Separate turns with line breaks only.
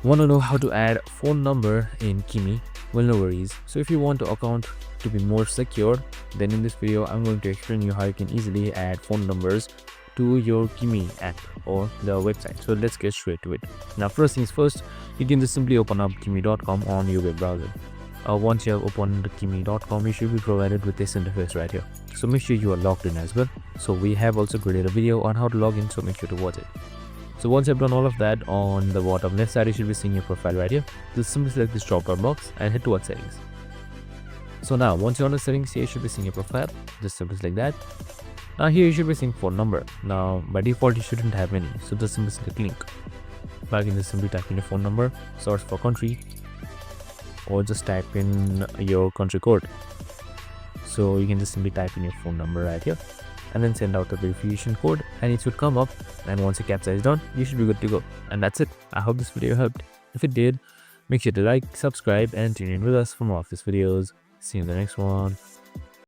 Want to know how to add phone number in Kimi? Well, no worries. So if you want your account to be more secure, then in this video I'm going to explain you how you can easily add phone numbers to your Kimi app or the website. So let's get straight to it. Now first things first, you can just simply open up kimi.com on your web browser. Once you have opened kimi.com, you should be provided with this interface right here. So make sure you are logged in as well. So we have also created a video on how to log in, so make sure to watch it. So once you've done all of that, on the bottom left side you should be seeing your profile right here. Just simply select this drop down box and head towards settings. So now once you're on the settings, here you should be seeing your profile. Just simply select that. Now here you should be seeing phone number. Now by default you shouldn't have any, so just simply select link. Now you can just simply type in your phone number, search for country, or just type in your country code. So you can just simply type in your phone number right here and then send out the verification code, and it should come up. And once your captcha is done, you should be good to go. And that's it. I hope this video helped. If it did, make sure to like, subscribe, and tune in with us for more of these videos. See you in the next one.